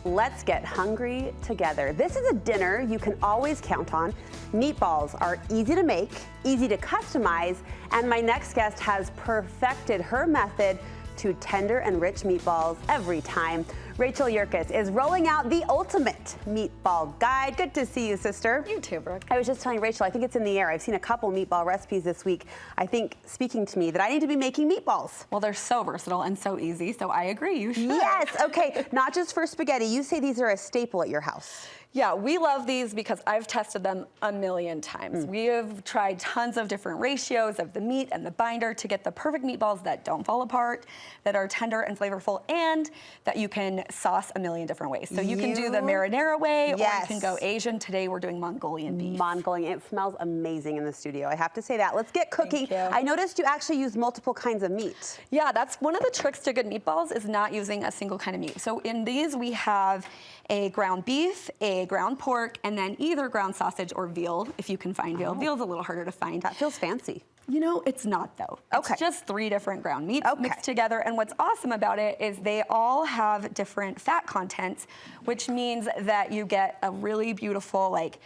let's get hungry together. This is a dinner you can always count on. Meatballs are easy to make, easy to customize, and my next guest has perfected her method to tender and rich meatballs every time. Rachael Yerkes is rolling out the ultimate meatball guide. Good to see you, sister. You too, Brooke. I was just telling Rachael, I think it's in the air. I've seen a couple meatball recipes this week. I think speaking to me that I need to be making meatballs. Well, they're so versatile and so easy, so I agree, you should. Yes, okay, not just for spaghetti. You say these are a staple at your house. Yeah, we love these because I've tested them a million times. We have tried tons of different ratios of the meat and the binder to get the perfect meatballs that don't fall apart, that are tender and flavorful, and that you can sauce a million different ways. So you can do the marinara way, or you can go Asian. Today we're doing Mongolian beef. Mongolian, it smells amazing in the studio. I have to say that. Let's get cooking. Thank you. I noticed you actually use multiple kinds of meat. Yeah, that's one of the tricks to good meatballs is not using a single kind of meat. So in these we have a ground beef, a ground pork, and then either ground sausage or veal, if you can find veal. Veal's a little harder to find. That feels fancy. You know, it's not though. Okay. It's just 3 different ground meats mixed together. And what's awesome about it is they all have different fat contents, which means that you get a really beautiful, like,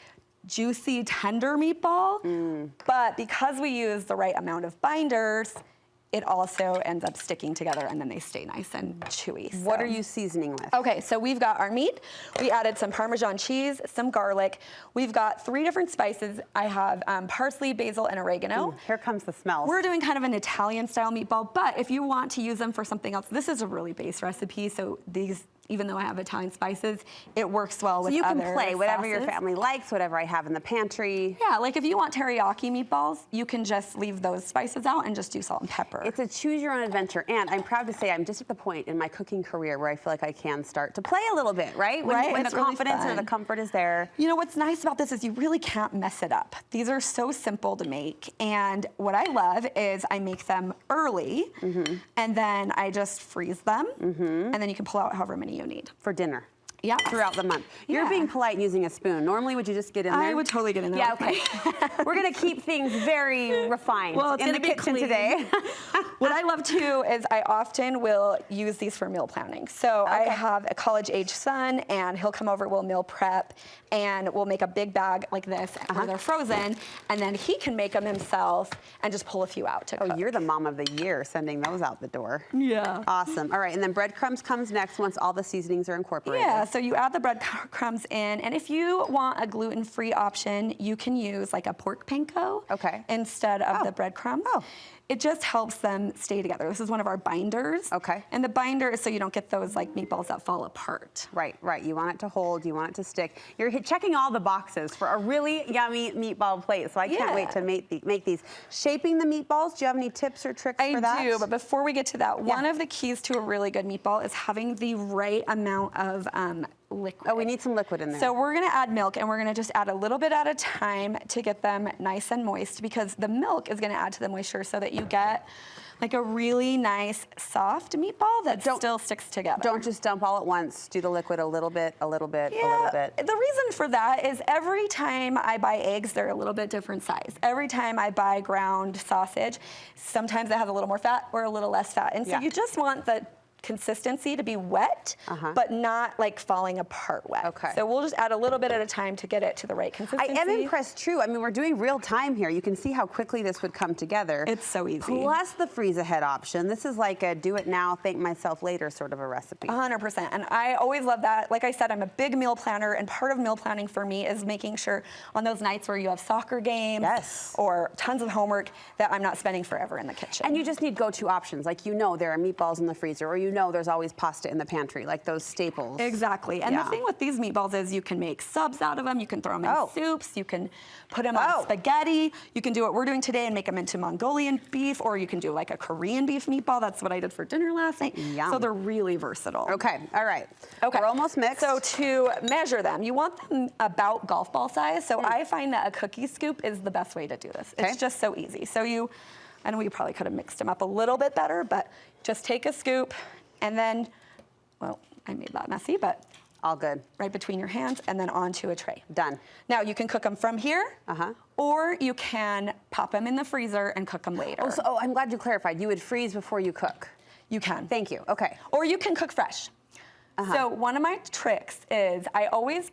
juicy, tender meatball. But because we use the right amount of binders, it also ends up sticking together and then they stay nice and chewy. What are you seasoning with? Okay, so we've got our meat. We added some Parmesan cheese, some garlic. We've got 3 different spices. I have parsley, basil, and oregano. Here comes the smells. We're doing kind of an Italian style meatball, but if you want to use them for something else, this is a really base recipe, so these, even though I have Italian spices, it works well with other So you can play whatever your sauces. family likes, whatever I have in the pantry. Yeah, like if you want teriyaki meatballs, you can just leave those spices out and just do salt and pepper. It's a choose your own adventure, and I'm proud to say I'm just at the point in my cooking career where I feel like I can start to play a little bit, right? When the confidence or the comfort is there. You know, what's nice about this is you really can't mess it up. These are so simple to make, and what I love is I make them early, and then I just freeze them, and then you can pull out however many you need. For dinner. Yeah. Throughout the month. You're being polite and using a spoon. Normally, would you just get in there? I would totally get in there. Yeah, okay. We're going to keep things very refined in the kitchen today. What I love too is I often will use these for meal planning. So I have a college-age son, and he'll come over, we'll meal prep, and we'll make a big bag like this where they're frozen, and then he can make them himself and just pull a few out to cook. Oh, you're the mom of the year sending those out the door. Yeah. Awesome. All right, and then breadcrumbs comes next once all the seasonings are incorporated. Yeah, so you add the breadcrumbs in, and if you want a gluten-free option, you can use like a pork panko instead of the breadcrumbs. It just helps them stay together. This is one of our binders. And the binder is so you don't get those like meatballs that fall apart. Right. You want it to hold, you want it to stick. You're checking all the boxes for a really yummy meatball plate, so I can't wait to make these. Shaping the meatballs, do you have any tips or tricks for that? I do, but before we get to that, one of the keys to a really good meatball is having the right amount of liquid. Oh, we need some liquid in there. So we're gonna add milk, and we're gonna just add a little bit at a time to get them nice and moist, because the milk is gonna add to the moisture so that you get like a really nice soft meatball that still sticks together. Don't just dump all at once. Do the liquid a little bit, a little bit, a little bit. The reason for that is every time I buy eggs, they're a little bit different size. Every time I buy ground sausage, sometimes it has a little more fat or a little less fat. And so you just want the consistency to be wet, but not like falling apart wet. So we'll just add a little bit at a time to get it to the right consistency. I am impressed too. I mean, we're doing real time here. You can see how quickly this would come together. It's so easy. Plus the freeze ahead option. This is like a do it now, thank myself later sort of a recipe. 100%. And I always love that. Like I said, I'm a big meal planner, and part of meal planning for me is making sure on those nights where you have soccer games or tons of homework that I'm not spending forever in the kitchen. And you just need go-to options. Like, you know, there are meatballs in the freezer, or you know there's always pasta in the pantry, like those staples. Exactly. And the thing with these meatballs is you can make subs out of them. You can throw them in soups. You can put them on spaghetti. You can do what we're doing today and make them into Mongolian beef, or you can do like a Korean beef meatball. That's what I did for dinner last night. So they're really versatile. All right. We're almost mixed. So to measure them, you want them about golf ball size. So I find that a cookie scoop is the best way to do this. It's just so easy. So I know you probably could have mixed them up a little bit better, but just take a scoop, and then, well, I made that messy, but all good. Right between your hands, and then onto a tray. Done. Now you can cook them from here, or you can pop them in the freezer and cook them later. Oh, I'm glad you clarified. You would freeze before you cook. You can. Thank you. Okay. Or you can cook fresh. So one of my tricks is I always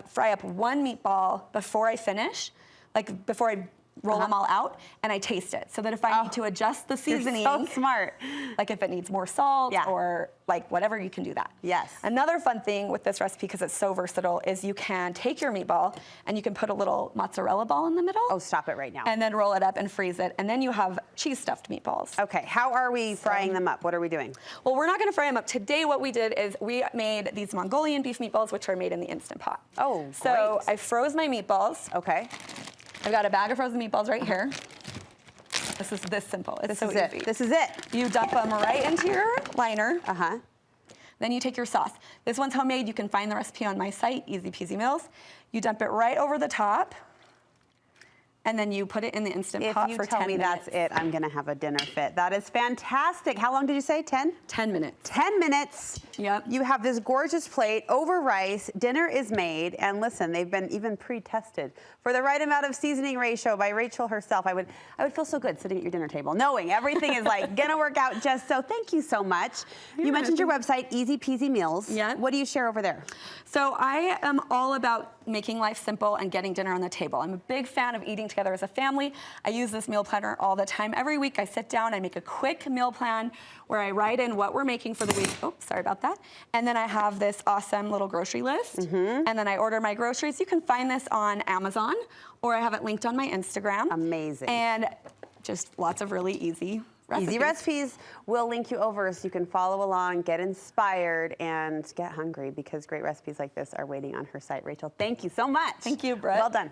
fry up one meatball before I finish, like before I roll them all out, and I taste it so that if I need to adjust the seasoning, you're so smart. Like if it needs more salt or like whatever, you can do that. Yes. Another fun thing with this recipe, because it's so versatile, is you can take your meatball and you can put a little mozzarella ball in the middle. Oh, stop it right now. And then roll it up and freeze it, and then you have cheese stuffed meatballs. Okay, how are we frying them up? What are we doing? Well, we're not gonna fry them up. Today what we did is we made these Mongolian beef meatballs, which are made in the Instant Pot. Oh, So great. I froze my meatballs. Okay. I've got a bag of frozen meatballs right here. This is this simple. It's so easy. This is it. You dump them right into your liner. Uh-huh. Then you take your sauce. This one's homemade. You can find the recipe on my site, Easy Peasy Meals. You dump it right over the top, and then you put it in the Instant Pot for 10 minutes. If you tell me that's it, I'm gonna have a dinner fit. That is fantastic. How long did you say, 10? 10 minutes. 10 minutes. Yep. You have this gorgeous plate over rice. Dinner is made, and listen, they've been even pre-tested for the right amount of seasoning ratio by Rachael herself. I would feel so good sitting at your dinner table, knowing everything is like gonna work out just so. Thank you so much. You mentioned your website, Easy Peasy Meals. Yeah. What do you share over there? So I am all about making life simple and getting dinner on the table. I'm a big fan of eating together as a family. I use this meal planner all the time. Every week I sit down, I make a quick meal plan where I write in what we're making for the week. Oh, sorry about that. And then I have this awesome little grocery list. And then I order my groceries. You can find this on Amazon, or I have it linked on my Instagram. Amazing. And just lots of really easy recipes. Easy recipes. We'll link you over so you can follow along, get inspired, and get hungry, because great recipes like this are waiting on her site. Rachael, thank you so much. Thank you, Brett. Well done.